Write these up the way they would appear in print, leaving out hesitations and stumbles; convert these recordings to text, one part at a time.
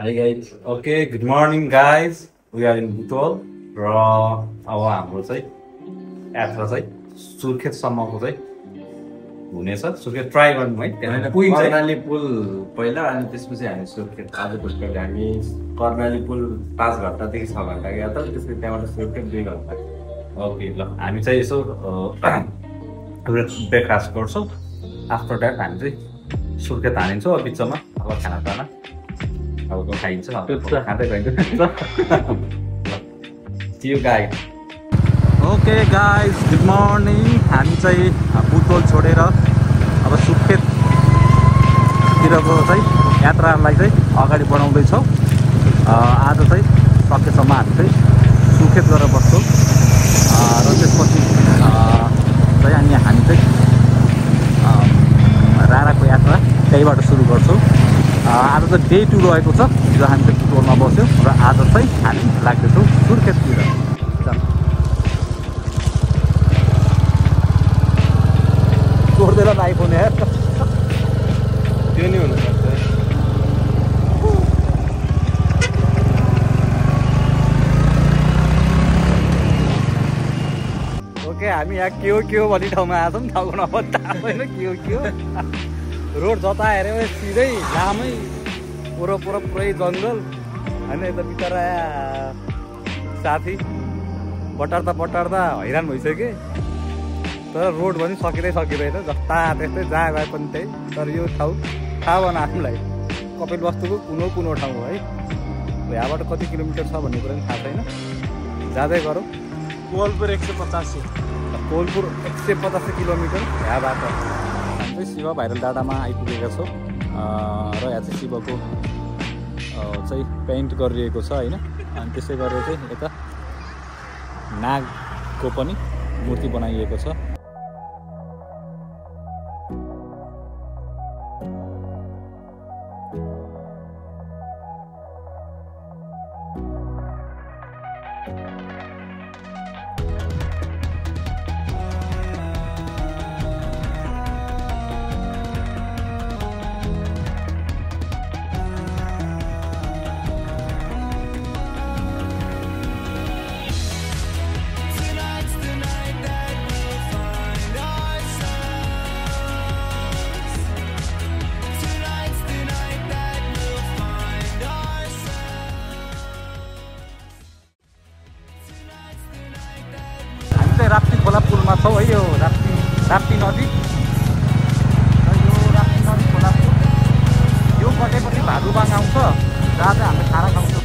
Hi guys. Okay, good morning guys. We are in Butol र अब हाम्रो चाहिँ यात्रा चाहिँ सुर्खेतसम्मको चाहिँ हुनेछ। सुर्खेत ट्राई गर्नु है। त्यहाँ पुगिन्छ कर्णाली पुल पहिला अनि त्यसपछि हामी सुर्खेत आज भोलिपल्ट हामी कर्णाली पुल 5 घण्टादेखि 6 घण्टा यात्रा त्यसपछि त्यहाँबाट सुर्खेत 2 घण्टा। ओके ल हामी चाहिँ यसो ब्रेकफास्ट गर्छौँ। आफ्टर द्याट हामी चाहिँ सुर्खेत हानिन्छौँ बिचमा अब खाना अब खाइन्छ खाँदै गइन्छ। त्यो गाई ओके गाइज गुड मर्निङ। हामी चाहिँ बुटोल छोडेर अब सुर्खेततिरको चाहिँ यात्रालाई चाहिँ अगाडि बढाउँदैछौँ। आज चाहिँ सकेसम्म हामी चाहिँ सुर्खेत गएर बस्छौँ र त्यसपछि चाहिँ अनि हामी चाहिँ राराको यात्रा त्यहीबाट सुरु गर्छौँ। आज चाहिँ डे 2 रहेको छ जो हामी चाहिँ बुटोलमा बस्यौँ र आज चाहिँ हामी लाग्दैछौँ सुर्खेततिर। छोड्दैन आइफोन यार त्यो नि हुनुपर्छ। ओके हामी यहाँ के हो भन्ने ठाउँमा आछौँ। ठाउँको नम्बर थाहा छैन के हो रोड जता हेऱ्यो सिधै लामै वरपर पुरै जङ्गल होइन। यता बिचरा साथी बटार्दा हैरान भइसक्यो। तर रोड पनि सकिँदैन जस्ता त्यस्तै जहाँ गए पनि त्यही। तर यो ठाउँ थाहा भएन आफूलाई कपिलवस्तुको कुनो ठाउँ हो है। यहाँबाट कति किलोमिटर छ भन्ने कुरा पनि थाहा छैन। जाँदै गरौँ। कोलपुर 185 कोलपुर 185 किलोमिटर यहाँबाट। हामी चाहिँ शिव भाइरल डाँडामा आइपुगेका छौँ र यहाँ चाहिँ शिवको चाहिँ पेन्ट गरिएको छ होइन। अनि त्यसै गरेर चाहिँ यता नागको पनि मूर्ति बनाइएको छ। राप्ती खोला पुलमा छौँ है। यो राप्ती नदी र यो राप्ती नदी खोला पुल यो पटेपछि भालुबाङ आउँछ जहाँ चाहिँ हामी खाना खाउँछौँ।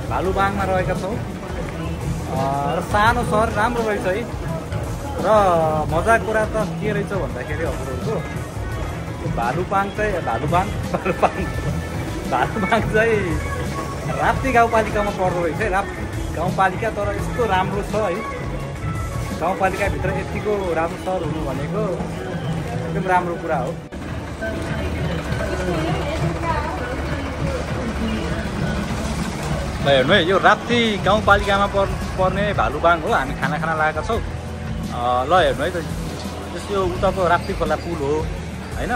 भालुबाङमा रहेका छौँ र सानो सहर राम्रो रहेछ है। र मजाको कुरा त के रहेछ भन्दाखेरि हजुरहरूको भालुबाङ चाहिँ राप्ती गाउँपालिकामा पर्दो रहेछ है। राप्ती गाउँपालिका तर यस्तो राम्रो छ है। गाउँपालिकाभित्र यतिको राम्रो सहर हुनु भनेको एकदम राम्रो कुरा हो। हेर्नु है यो राप्ती गाउँपालिकामा पर्ने भालुबाङ हो। हामी खाना लागेका छौँ। ल हेर्नु है त यो उताको राप्ती खोला पुल हो होइन।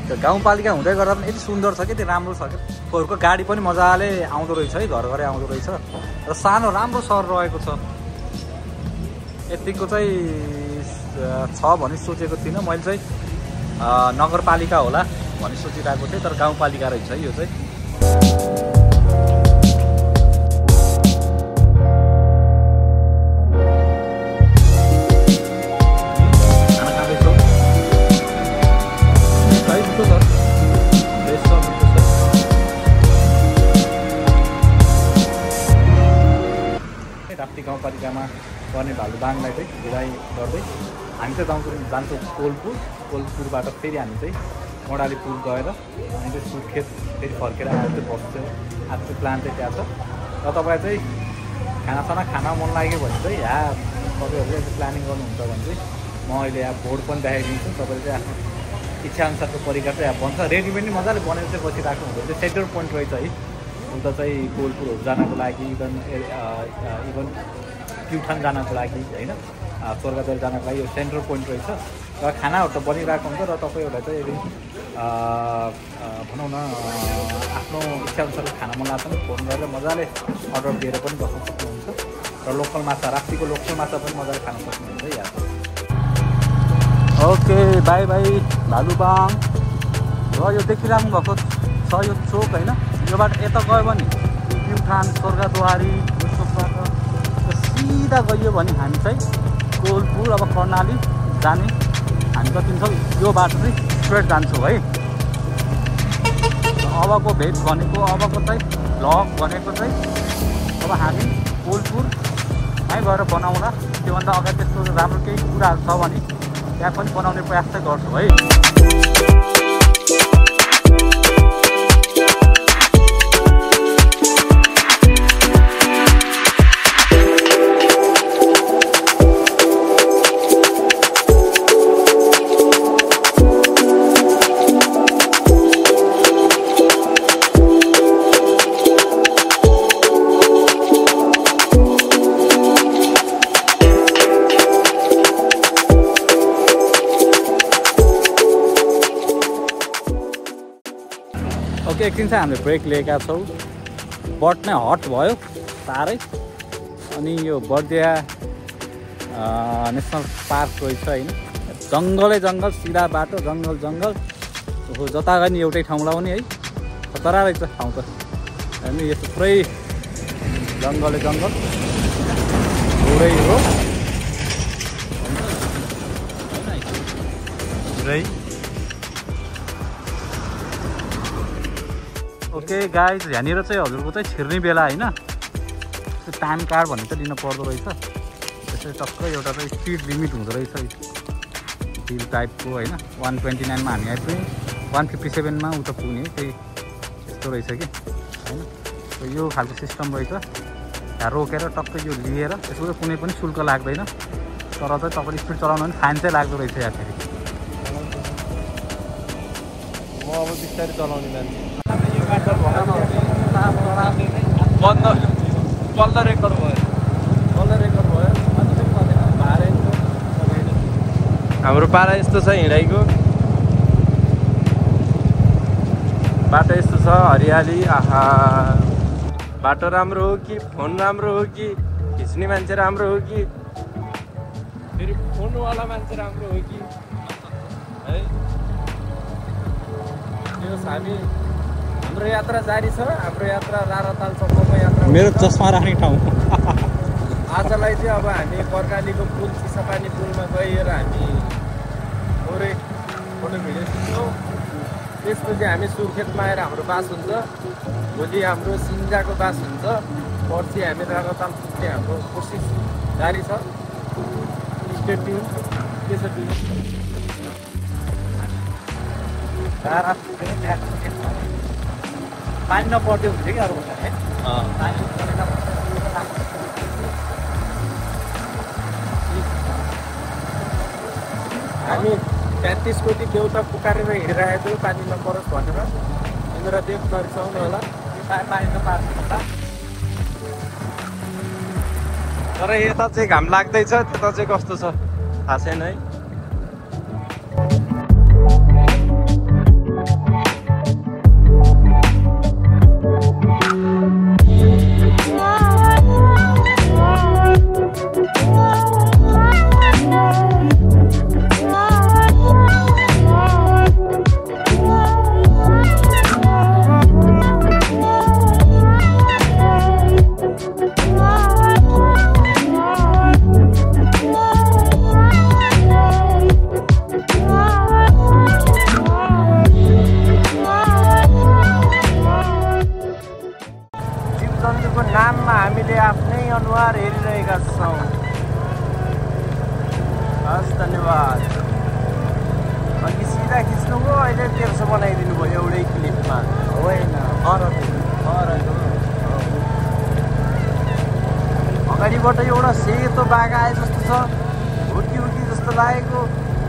त्यो गाउँपालिका हुँदै गर्दा पनि यति सुन्दर छ कि यति राम्रो छ कि फोहोरको गाडी पनि मजाले आउँदो रहेछ है। घरै आउँदो रहेछ र सानो राम्रो सहर रहेको छ। यतिको चाहिँ छ भनी सोचेको थिइनँ मैले चाहिँ। नगरपालिका होला भनी सोचिरहेको थिएँ तर गाउँपालिका रहेछ है यो चाहिँ। गाउँपालिकामा पर्ने भालुबाङलाई चाहिँ विदाई गर्दै हामी चाहिँ जान्छौँ कोलपुरबाट फेरि हामी चाहिँ कर्णाली पुल गएर अनि चाहिँ सुर्खेत फेरि फर्केर आएर चाहिँ बस्छौँ। आजको प्लान चाहिँ त्यहाँ छ। र तपाईँ चाहिँ खानासाना खान मन लाग्यो भने चाहिँ यहाँ तपाईँहरूले प्लानिङ गर्नुहुन्छ भने चाहिँ म अहिले यहाँ बोर्ड पनि देखाइदिन्छु। तपाईँले चाहिँ आफ्नो इच्छाअनुसारको परिकार चाहिँ यहाँ बन्छ। रेडिमेड नै मजाले बनेर चाहिँ बसिरहेको हुन्छ। त्यो सेन्टर पोइन्ट रहेछ है उता चाहिँ कोलपुरहरू जानको लागि इभन प्युठान जानको लागि होइन स्वर्गद्वार जानको लागि यो सेन्ट्रल पोइन्ट रहेछ। र खानाहरू त बनिरहेको हुन्छ र तपाईँहरूलाई चाहिँ यदि भनौँ न आफ्नो इच्छाअनुसारको खाना मन लाग्छ भने फोन गरेर मजाले अर्डर दिएर पनि बस्न सक्नुहुन्छ। र लोकल माछा राप्तीको लोकल माछा पनि मजाले खान सक्नुहुन्छ यहाँ। Okay by by Bhalubang. र यो देखिराख्नु भएको छ यो चोक होइन, योबाट यता गयो भने प्युठान स्वर्गद्वारी यो चोकबाट सिधा गयो भने हामी चाहिँ कोलपुर अब कर्णाली जाने हामी कतिन्छौँ यो बाटो चाहिँ स्ट्रेट जान्छौँ है। अबको भेट भनेको अबको चाहिँ भ्लग भनेको चाहिँ अब हामी कोलपुरमै गएर बनाउँला। त्योभन्दा अगाडि त्यस्तो राम्रो केही कुराहरू छ भने त्यहाँ पनि बनाउने प्रयास चाहिँ गर्छौँ है। ओके एकछिन चाहिँ हामीले ब्रेक लिएका छौँ। बट नै हट भयो साह्रै। अनि यो बर्दिया नेसनल पार्क रहेछ होइन, जङ्गलै जङ्गल सिधा बाटो जङ्गल जता गयो नि एउटै ठाउँलाई पनि है खतरा रहेछ ठाउँ त होइन। यस्तो पुरै जङ्गलै जङ्गल पुरै हो पुरै। ओके गाइज यहाँनिर चाहिँ हजुरको चाहिँ छिर्ने बेला होइन त्यो टाइम कार्ड भन्ने चाहिँ लिनु पर्दो रहेछ। त्यसरी टक्कै एउटा चाहिँ स्पिड लिमिट हुँदो रहेछ हिल टाइपको होइन। 129मा हामी आइपुग्यौँ, 157मा उता पुग्ने त्यही यस्तो रहेछ कि होइन। यो खालको सिस्टम रहेछ। यहाँ रोकेर टक्कै यो लिएर त्यसको चाहिँ कुनै पनि शुल्क लाग्दैन। तर चाहिँ तपाईँले स्पिड चलाउनु भने फाइन चाहिँ लाग्दो रहेछ यहाँ फेरि। म अब बिस्तारै चलाउने मान्छे। बल्ल रेकर्ड भयो हाम्रो पारा यस्तो छ हिँडाइको बाटो यस्तो छ हरियाली। आहा बाटो राम्रो हो कि फोन राम्रो हो कि खिच्ने मान्छे राम्रो हो कि फेरि फोनवाला मान्छे राम्रो हो कि है। हामी हाम्रो यात्रा जारी छ। हाम्रो यात्रा रारातालसम्मको यात्रा। मेरो चस्मा राख्ने ठाउँ आजलाई चाहिँ अब हामी कर्णालीको पुल चिसापानी पुलमा गएर हामी थोरै फोटो भिडियो खिच्छौँ। त्यसपछि हामी सुर्खेतमा आएर हाम्रो बास हुन्छ। भोलि हाम्रो सिङ्जाको बास हुन्छ। पर्सि हामी राराताल पुग्ने हाम्रो कोसिस जारी छ। Stay tune. के छ ट्युन पानी नपर्दै हुन्छ कि अरू है। हामी 33 कोटी देउता पुकारेर हिँडिरहेको थियौँ पानी नपरोस् भनेर। यिनीहरू देव नरिसाउनु होला पानी नपार्छ। तर यता चाहिँ घाम लाग्दैछ, त्यता चाहिँ कस्तो छ थाहा छैन है। गर्छौँ। हस् धन्यवाद। अघि सिधा खिच्नु भयो, अहिले 1300 बनाइदिनु भयो एउटै क्लिपमा। होइन फरक अगाडिबाट एउटा सेतो बाघ आए जस्तो छ, हुर्की जस्तो लागेको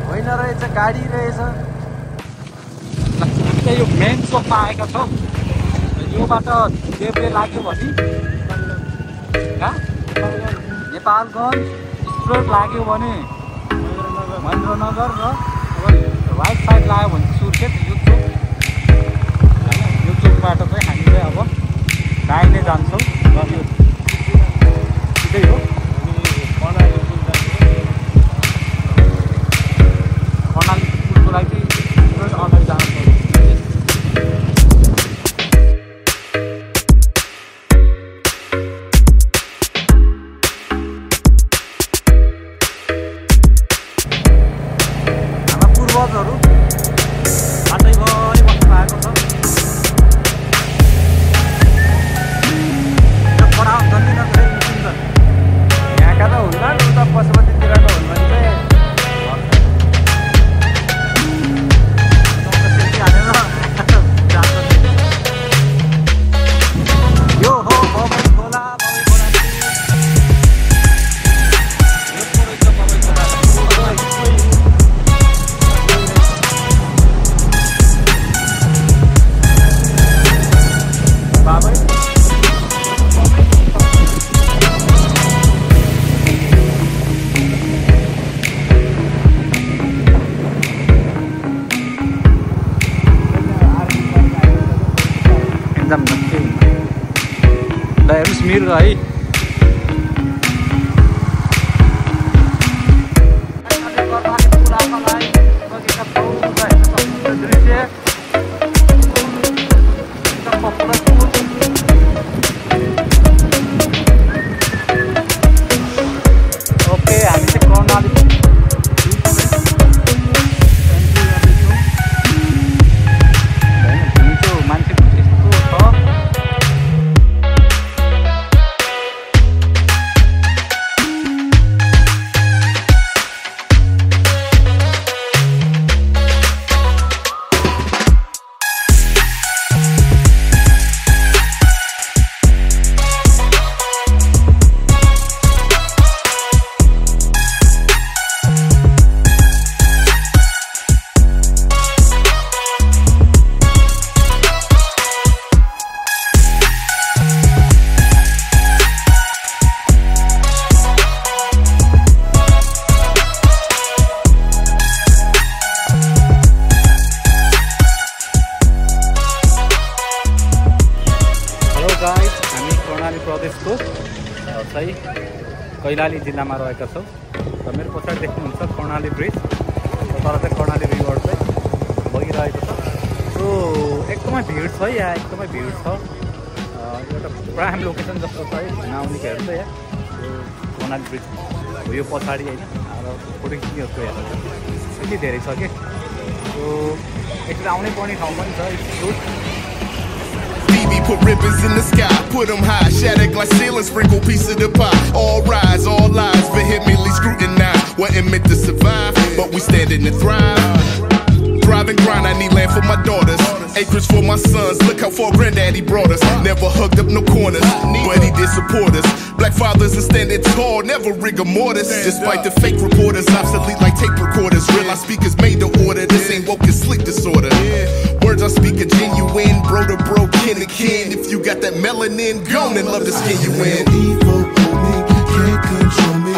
होइन रहेछ, गाडी रहेछ। यो मेन चोकमा आएका छौँ। योबाट देब्रे लाग्यो भने नेपालगञ्ज स्ट्रेट लाग्यो भने महेन्द्रनगर र राइट साइड लाग्यो भने सुर्खेत। यो चोक होइन, यो चोकबाट चाहिँ हामी चाहिँ अब दाहिने जान्छौँ र यो सिधै हो कर्णाली पुलको लागि चाहिँ अगाडि जानु पर्छ। पूर्वजहरू बाटैभरि बस्नु भएको छ। यो पढा हुन्छ नि निस्किन्छन् यहाँका त हुन्न, उता पशुपतितिरको हुन् भने चाहिँ यो हो बबई खोला। एकदम नक्की ल हेर्नुहोस् मिर्ग है। ओके, हामी चाहिँ कर्णाली मान्छे यस्तो छ। हामी कर्णाली प्रदेशको चाहिँ कैलाली जिल्लामा रहेका छौँ र मेरो पछाडि देख्नुहुन्छ कर्णाली ब्रिज। तर चाहिँ कर्णाली रिभर चाहिँ बगिरहेको छ। सो एकदमै भिड छ यहाँ, एकदमै भिड छ। एउटा प्राइम लोकेसन जस्तो छ है नआउनेहरू चाहिँ यहाँ यो कर्णाली ब्रिज हो, यो पछाडि होइन। र फोटो खिच्नेहरूको हेर्नु यति धेरै छ कि सो एकचोटि आउनै पर्ने ठाउँ पनि छ। Put ribbons in the sky, put them high, shatter glass ceilings, sprinkle piece of the pie. All rise, all lies, vehemently scrutinized. Wasn't meant to survive, but we standing to thrive. Thrive and grind, I need land for my daughters, acres for my sons. Look how far granddaddy brought us. Never hugged up no corners, but he did support us. Black fathers are standing tall, never rigor mortis. Despite the fake reporters, obsolete like tape recorders. Real life speakers made the order. This ain't woke and sleep disorder. Words I speak are genuine, bro to bro, kin to kin. If you got that melanin, gone and love to skin you in. Evil on me, can't control me.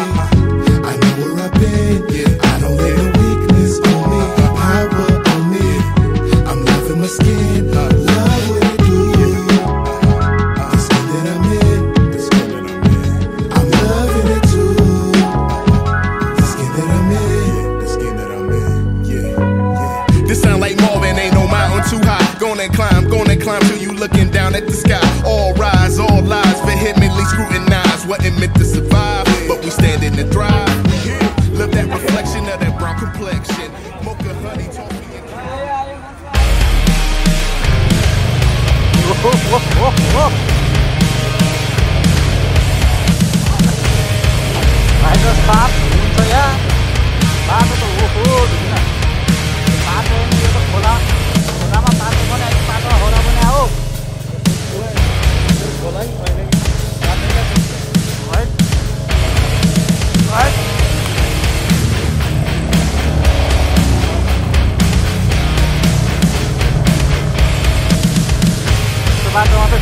I know where I've been. I don't let no weakness on me. Power on me. I'm loving my skin. Love what it do. The skin that I'm in. I'm loving it too. The skin that I'm in. Yeah. This sound like Marvin, ain't no mountain too high. Gonna climb till you looking down at the sky. All rise, all lies, vehemently scrutinized. What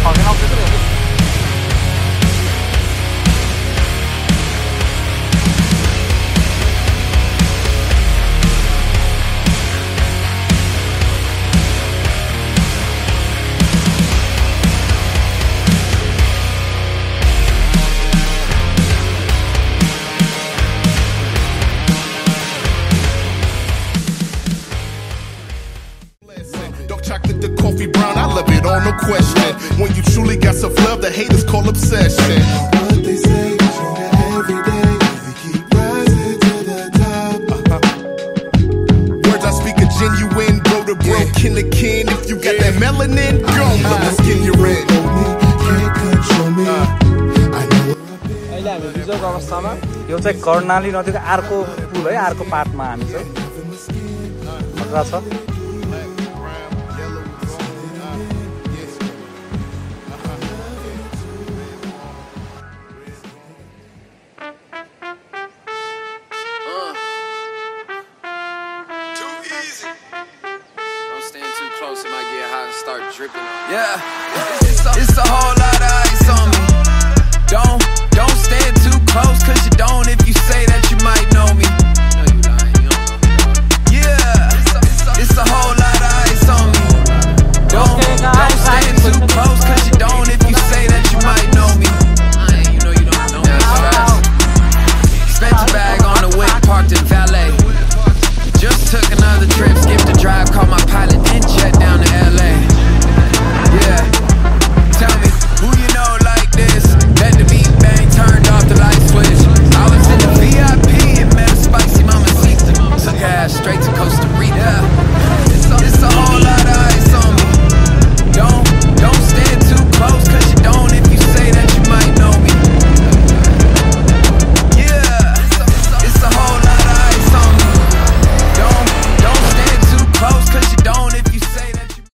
ठगेन आउँछ त Chocolate to coffee brown, I love it on no question. When you truly got some love, the haters call obsession. What they say, stronger every day. We keep rising to the top. Words I speak are genuine, bro to bro, kin to kin. If you got that melanin, go put the skin you're in. Can't control me. I know where I've been. अहिले हामी बिजोग अवस्थामा यो चाहिँ कर्णाली नदीको अर्को पुल है अर्को पाटमा हामी चाहिँ मजा छ Yeah, it's a whole lot.